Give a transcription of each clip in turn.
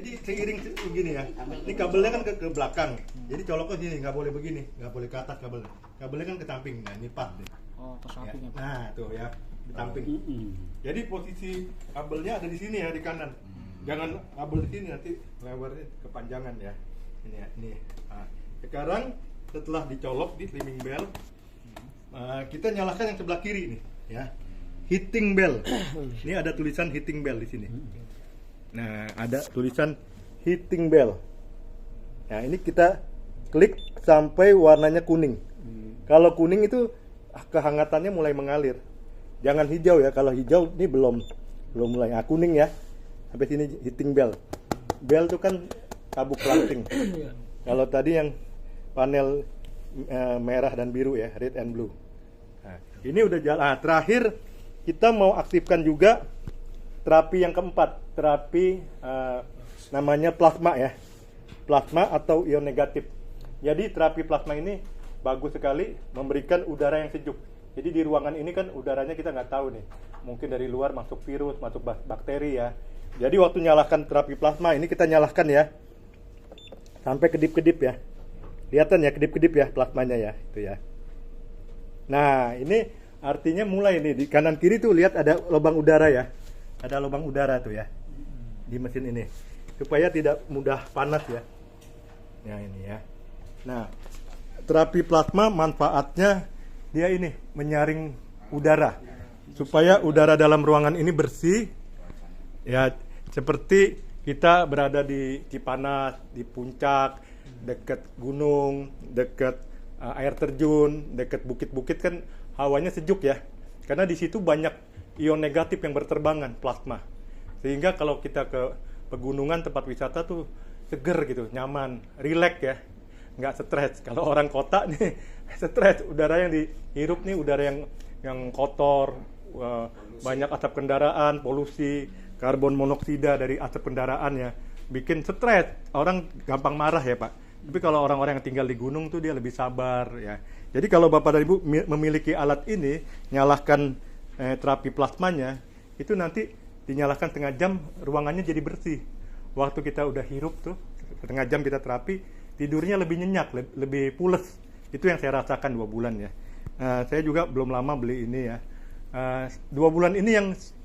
Jadi seiring begini ya, ini kabelnya kan ke belakang, jadi coloknya sini, nggak boleh begini, nggak boleh ke atas kabelnya. Kabelnya kan ke samping, nah ini pas deh. Oh, ke Ya. samping ya. Nah tuh ya, di samping. Jadi posisi kabelnya ada di sini ya, di kanan. Jangan kabel di sini, nanti lebarnya kepanjangan ya. Ini ya, ini. Nah, sekarang setelah dicolok di slimming bell, kita nyalakan yang sebelah kiri nih, ya. Heating bell. Ini ada tulisan heating bell di sini. Nah, ada tulisan heating bell. Nah, ini kita klik sampai warnanya kuning. Kalau kuning itu kehangatannya mulai mengalir. Jangan hijau ya. Kalau hijau ini belum mulai. Nah, kuning ya. Sampai sini heating bell. Bell itu kan tabuk ranting. Kalau tadi yang panel merah dan biru ya, red and blue. Nah, ini udah jalan. Nah, terakhir kita mau aktifkan juga terapi yang keempat, terapi namanya plasma ya, plasma atau ion negatif. Jadi terapi plasma ini bagus sekali, memberikan udara yang sejuk. Jadi di ruangan ini kan udaranya kita nggak tahu nih, mungkin dari luar masuk virus, masuk bakteri ya. Jadi waktu nyalakan terapi plasma ini kita nyalakan ya, sampai kedip-kedip ya, kelihatan ya kedip-kedip ya plasmanya ya, itu ya. Nah ini artinya mulai nih di kanan kiri tuh lihat ada lubang udara ya. Ada lubang udara tuh ya di mesin ini supaya tidak mudah panas ya. Ya ini ya. Nah, terapi plasma manfaatnya dia ini menyaring udara supaya udara dalam ruangan ini bersih. Ya, seperti kita berada di Cipanas, di puncak, dekat gunung, dekat air terjun, dekat bukit-bukit kan hawanya sejuk ya. Karena di situ banyak ion negatif yang berterbangan, plasma. Sehingga kalau kita ke pegunungan, tempat wisata tuh seger gitu, nyaman, rileks ya, nggak stres. Kalau orang kota nih stres, udara yang dihirup nih udara yang kotor, banyak asap kendaraan, polusi, karbon monoksida dari asap kendaraan ya, bikin stres. Orang gampang marah ya Pak. Tapi kalau orang-orang yang tinggal di gunung tuh dia lebih sabar ya. Jadi kalau Bapak dan Ibu memiliki alat ini, nyalakan terapi plasmanya, itu nanti dinyalakan setengah jam, ruangannya jadi bersih. Waktu kita udah hirup tuh, setengah jam kita terapi, tidurnya lebih nyenyak, lebih pules. Itu yang saya rasakan 2 bulan ya. Saya juga belum lama beli ini ya. 2 bulan ini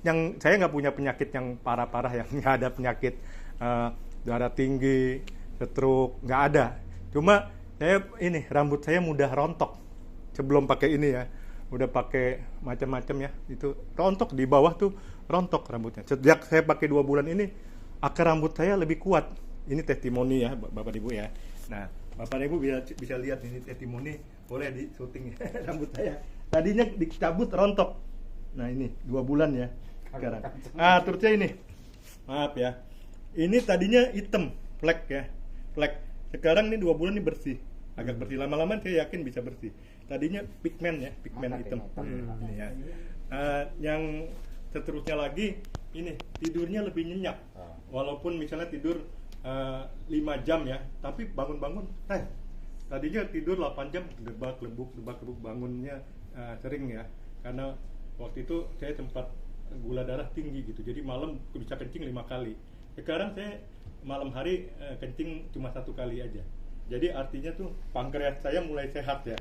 yang saya nggak punya penyakit yang parah-parah ya, nggak ada penyakit darah tinggi, stroke, nggak ada. Cuma saya ini rambut saya mudah rontok sebelum pakai ini ya. Udah pakai macam-macam ya, itu rontok di bawah tuh rontok rambutnya. Sejak saya pakai 2 bulan ini, akar rambut saya lebih kuat. Ini testimoni ya Bapak Ibu ya. Nah Bapak Ibu bisa lihat ini testimoni, boleh di syuting rambut saya. Tadinya dicabut rontok. Nah ini 2 bulan ya sekarang. Terusnya ini, maaf ya. Ini tadinya hitam, flek ya, flek. Sekarang ini 2 bulan ini bersih, agak bersih. Lama-lama saya yakin bisa bersih. Tadinya pigmen ya, pigmen hitam. Ini ya. Yang seterusnya lagi ini tidurnya lebih nyenyak. Walaupun misalnya tidur 5 jam ya, tapi bangun-bangun tadinya tidur 8 jam debak-lebuk bangunnya sering ya. Karena waktu itu saya sempat gula darah tinggi gitu. Jadi malam bisa kencing 5 kali. Sekarang saya malam hari kencing cuma 1 kali aja. Jadi artinya tuh pankreas saya mulai sehat ya.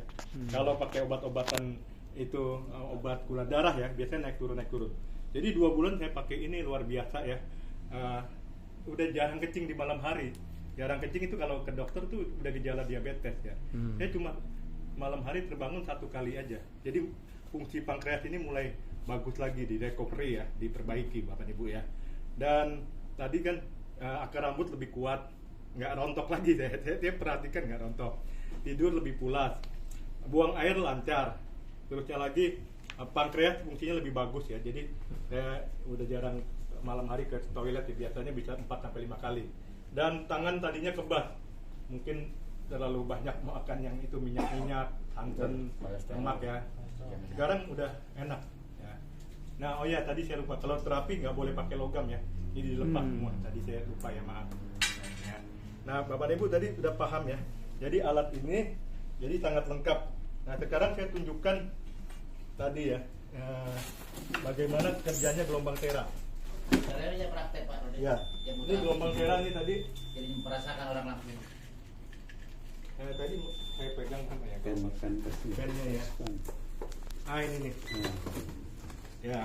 Kalau pakai obat-obatan itu obat gula darah ya, biasanya naik turun. Jadi 2 bulan saya pakai ini luar biasa ya. Udah jarang kencing di malam hari. Jarang kencing itu kalau ke dokter tuh udah gejala diabetes ya. Saya cuma malam hari terbangun 1 kali aja. Jadi fungsi pankreas ini mulai bagus lagi, di recovery ya, diperbaiki Bapak Ibu ya. Dan tadi kan akar rambut lebih kuat, nggak rontok lagi saya perhatikan nggak rontok, tidur lebih pulas, buang air lancar. Terusnya lagi pankreas fungsinya lebih bagus ya, jadi saya udah jarang malam hari ke toilet ya, biasanya bisa 4-5 kali. Dan tangan tadinya kebas, mungkin terlalu banyak makan yang itu minyak-minyak, santan, lemak ya. Sekarang udah enak ya. Nah tadi saya lupa, kalau terapi nggak boleh pakai logam ya, ini dilepas semua, tadi saya lupa ya, maaf. Nah, Bapak Ibu tadi sudah paham ya. Jadi alat ini jadi sangat lengkap. Nah, sekarang saya tunjukkan tadi ya, bagaimana kerjanya gelombang tera. Saya praktek Pak Rodi. Ya. Ini gelombang tera nih tadi. Jadi merasakan orang langsung. Tadi saya pegang apa ya? Pennya ya. Ini nih. Ya.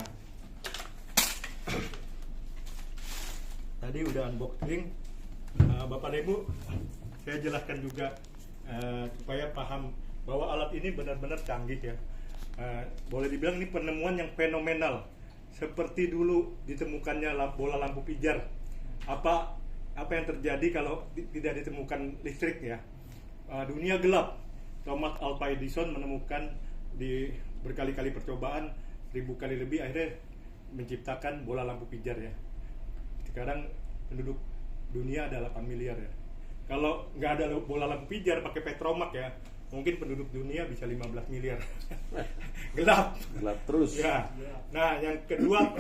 Tadi udah unboxing. Bapak dan Ibu, saya jelaskan juga supaya paham bahwa alat ini benar-benar canggih ya. Boleh dibilang ini penemuan yang fenomenal. Seperti dulu ditemukannya bola lampu pijar. Apa yang terjadi kalau tidak ditemukan listrik ya? Dunia gelap. Thomas Alva Edison menemukan di berkali-kali percobaan, 1000 kali lebih, akhirnya menciptakan bola lampu pijar ya. Sekarang penduduk dunia ada 8 miliar ya. Kalau nggak ada bola lampu pijar pakai petromak ya, mungkin penduduk dunia bisa 15 miliar. Gelap terus ya. Nah, yang kedua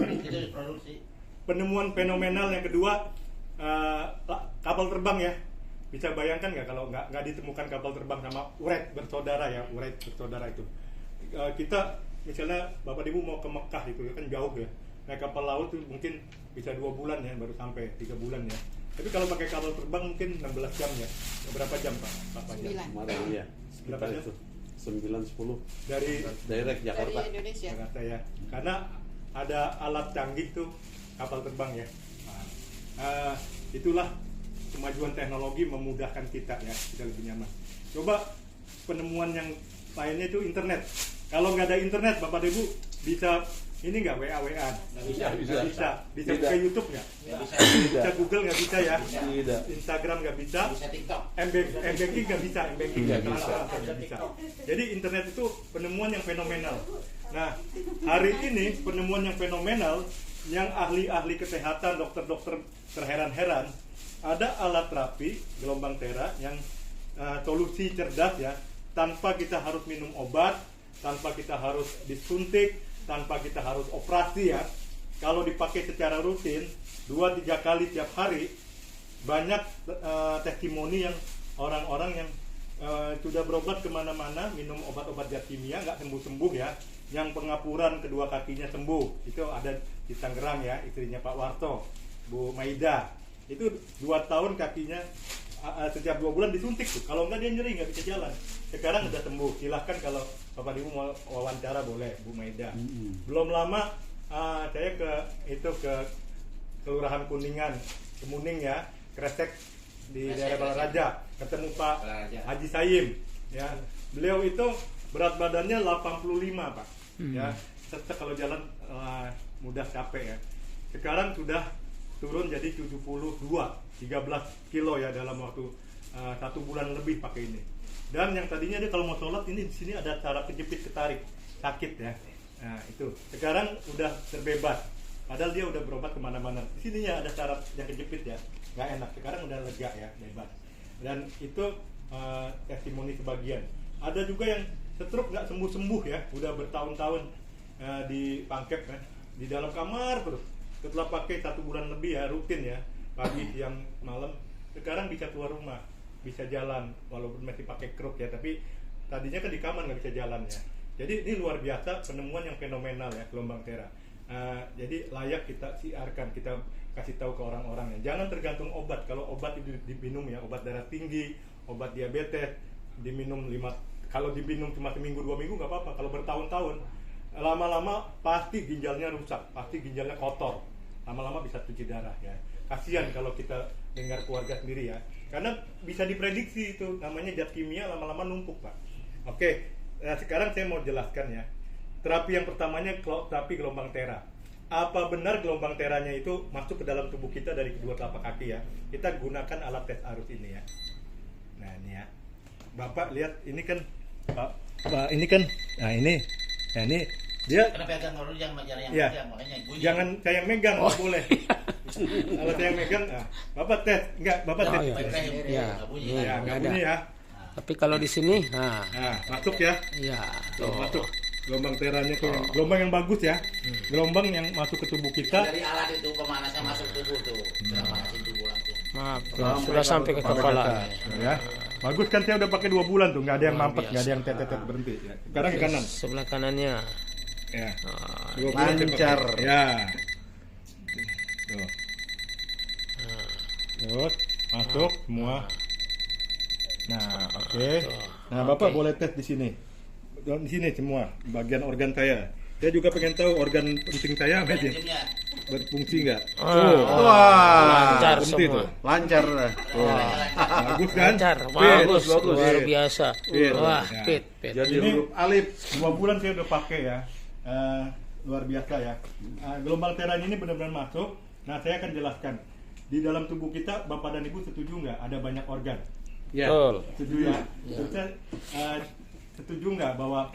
penemuan fenomenal yang kedua, kapal terbang ya. Bisa bayangkan nggak kalau nggak ditemukan kapal terbang sama Wright bersaudara ya, Wright bersaudara itu. Kita misalnya Bapak Ibu mau ke Mekah itu kan jauh ya, naik kapal laut tuh mungkin bisa 2 bulan ya baru sampai, 3 bulan ya. Tapi kalau pakai kapal terbang mungkin 16 jam ya. Berapa jam Pak? 9 ya. Berapa jam? 9-10 dari direct Jakarta. Dari Indonesia. Jakarta ya. Karena ada alat canggih tuh kapal terbang ya. Itulah kemajuan teknologi memudahkan kita ya, kita lebih nyaman. Coba penemuan yang lainnya itu internet. Kalau nggak ada internet, Bapak Ibu bisa ini nggak WA? Bisa buka YouTube nggak? Bisa Google nggak bisa ya? Tidak. Instagram nggak bisa? Bisa TikTok. M-banking nggak bisa? M-banking Nggak nggak bisa. Jadi internet itu penemuan yang fenomenal. Nah, hari ini penemuan yang fenomenal yang ahli-ahli kesehatan, dokter-dokter terheran-heran, ada alat terapi gelombang tera yang solusi cerdas ya, tanpa kita harus minum obat, tanpa kita harus disuntik, tanpa kita harus operasi ya. Kalau dipakai secara rutin 2-3 kali tiap hari, banyak testimoni yang orang-orang yang sudah berobat kemana-mana, minum obat-obat zat kimia nggak sembuh-sembuh ya, yang pengapuran kedua kakinya sembuh. Itu ada di Tangerang ya, istrinya Pak Warto, Bu Maida. Itu 2 tahun kakinya setiap 2 bulan disuntik tuh. Kalau enggak dia nyeri, nggak bisa jalan. Sekarang udah sembuh. Silahkan kalau Bapak Ibu mau wawancara boleh, Bu Maida. Belum lama saya ke Kelurahan Kuningan, Kemuning ya, Kresek di daerah Balaraja, ketemu Pak Haji Saim ya. Beliau itu berat badannya 85 Pak. Ya, kalau jalan mudah capek ya. Sekarang sudah turun jadi 72, 13 kilo ya dalam waktu 1 bulan lebih pakai ini. Dan yang tadinya dia kalau mau sholat ini di sini ada cara kejepit ketarik, sakit ya. Nah itu sekarang udah terbebas. Padahal dia udah berobat kemana-mana. Di sininya ada syarat yang kejepit ya, nggak enak. Sekarang udah lega ya, bebas. Dan itu testimoni sebagian. Ada juga yang stroke nggak sembuh-sembuh ya, udah bertahun-tahun di pangkep kan, di dalam kamar terus. Setelah pakai 1 bulan lebih ya, rutin ya, pagi, siang, malam, sekarang bisa keluar rumah, bisa jalan, walaupun masih pakai kruk ya, tapi tadinya kan di kamar nggak bisa jalan ya. Jadi ini luar biasa penemuan yang fenomenal ya, gelombang tera. Jadi layak kita siarkan, kita kasih tahu ke orang-orang ya. Jangan tergantung obat. Kalau obat itu diminum ya, obat darah tinggi, obat diabetes, diminum 5, kalau diminum cuma seminggu 2 minggu nggak apa-apa. Kalau bertahun-tahun, lama-lama pasti ginjalnya rusak, pasti ginjalnya kotor. Lama-lama bisa cuci darah ya. Kasihan kalau kita dengar keluarga sendiri ya. Karena bisa diprediksi itu, namanya zat kimia lama-lama numpuk Pak. Oke, nah sekarang saya mau jelaskan ya. Terapi yang pertamanya terapi gelombang tera. Apa benar gelombang teranya itu masuk ke dalam tubuh kita dari kedua telapak kaki ya? Kita gunakan alat tes arus ini ya. Nah ini ya, Bapak lihat ini kan, Pak ini kan, nah ini dia. Karena pegang dulu yang ya, pegang, makanya bunyi. Jangan saya yang megang, nggak boleh. Kalau saya yang megang, nah, Bapak tes, enggak, Bapak tes. Ya, Nggak bunyi ya. Tapi kalau di sini, nah masuk ya. Iya, Tuh, masuk. Gelombang teranya tuh, gelombang yang bagus ya. Gelombang yang masuk ke tubuh kita. Dari alat itu pemanasnya masuk tubuh tuh, manasin tubuh langsung. maaf, sudah sampai ke kepala. Ya. Bagus kan, saya udah pakai 2 bulan tuh, nggak ada yang mampet, nggak ada yang tetet berhenti. Ya. Sekarang ke kanan. Sebelah kanannya. Ya. 2 bulan lancar. Ya. Terus masuk semua. Nah, oke. Nah, Oke. Bapak boleh tes di sini. Di sini semua bagian organ saya. Saya juga pengen tahu organ penting saya apa aja. Ujungnya. Berfungsi nggak? Wah, Lancar berhenti semua. tuh. lancar dah. Bagus kan? Lancar, Fit. bagus, bagus. luar Fit. biasa. Fit. Wah, Ya. fit, fit. Jadi Ini- huruf alif. 2 bulan saya udah pakai ya. Luar biasa ya. Gelombang teranya ini benar-benar masuk. Nah, saya akan jelaskan. Di dalam tubuh kita, Bapak dan Ibu setuju nggak ada banyak organ? Ya. Betul. Setuju ya? Terusnya, setuju nggak bahwa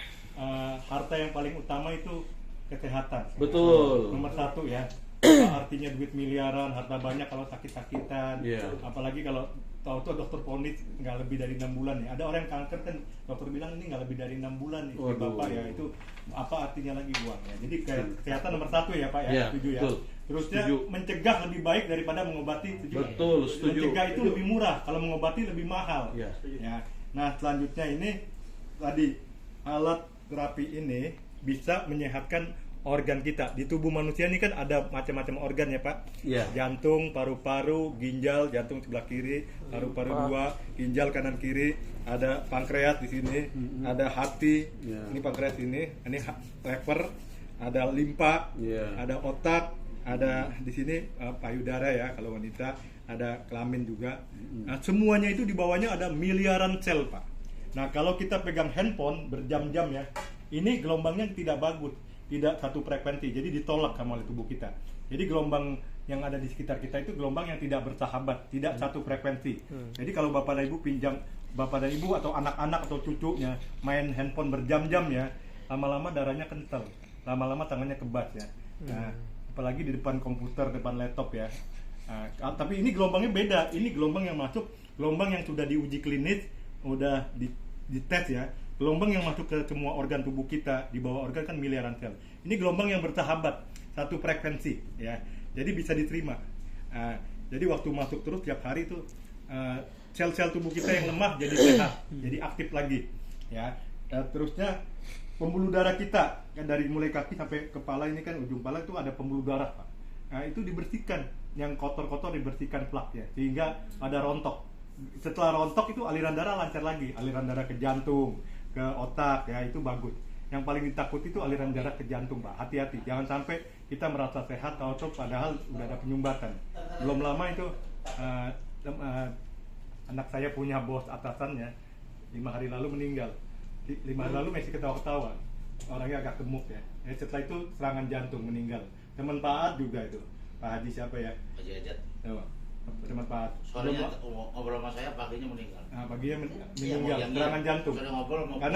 harta yang paling utama itu kesehatan? Betul. Nomor 1 ya. Apa artinya duit miliaran, harta banyak kalau sakit-sakitan. Iya. Apalagi kalau tahu-tahu dokter ponis nggak lebih dari 6 bulan ya. Ada orang yang kanker kan dokter bilang ini nggak lebih dari 6 bulan nih Waduh. Bapak ya. Itu apa artinya lagi uang ya. Jadi kesehatan nomor 1 ya Pak ya. Iya, Setuju ya. betul. Terusnya Setuju. mencegah lebih baik daripada mengobati. Setuju? Betul, setuju. Mencegah itu lebih murah, kalau mengobati lebih mahal. Iya. Ya. Nah, selanjutnya ini tadi alat terapi ini bisa menyehatkan organ kita. Di tubuh manusia ini kan ada macam-macam organ ya Pak. Iya. Jantung, paru-paru, ginjal, jantung sebelah kiri, paru-paru 2, ginjal kanan kiri, ada pankreas di sini, ada hati, Iya. ini pankreas ini lever, ada limpa, Iya. ada otak, ada di sini payudara ya kalau wanita, ada kelamin juga. Nah, semuanya itu di bawahnya ada miliaran sel Pak. Nah, kalau kita pegang handphone berjam-jam ya, ini gelombangnya tidak bagus, tidak satu frekuensi, jadi ditolak sama oleh tubuh kita. Jadi gelombang yang ada di sekitar kita itu gelombang yang tidak bersahabat, tidak satu frekuensi. Jadi kalau Bapak dan Ibu pinjam, Bapak dan Ibu atau anak-anak atau cucunya main handphone berjam-jam ya, lama-lama darahnya kental, lama-lama tangannya kebas ya. Nah, apalagi di depan komputer, depan laptop ya. Nah, tapi ini gelombangnya beda. Ini gelombang yang masuk, gelombang yang sudah diuji klinis, udah dites ya. Gelombang yang masuk ke semua organ tubuh kita, di bawah organ kan miliaran sel. Ini gelombang yang bersahabat, satu frekuensi ya. Jadi bisa diterima. Jadi waktu masuk terus tiap hari itu sel-sel tubuh kita yang lemah jadi sehat, jadi aktif lagi ya. Terusnya pembuluh darah kita kan dari mulai kaki sampai kepala ini kan ujung kepala itu ada pembuluh darah Pak. Nah, itu dibersihkan, yang kotor-kotor dibersihkan plaknya sehingga ada rontok. Setelah rontok itu aliran darah lancar lagi, aliran darah ke jantung, ke otak ya, itu bagus. Yang paling ditakuti itu aliran darah ke jantung Pak. Hati-hati, jangan sampai kita merasa sehat tahu-tahu padahal udah ada penyumbatan. Belum lama itu anak saya punya bos atasannya 5 hari lalu meninggal. 5 hari lalu masih ketawa-ketawa, orangnya agak gemuk ya. Setelah itu serangan jantung meninggal. Teman Pak Ad juga itu, Pak Haji siapa ya? Haji Ajat. Teman Pak Ad. Soalnya ngobrol sama saya paginya meninggal. Nah, paginya Iya, meninggal yang serangan jantung. Sudah ngobrol mau Karena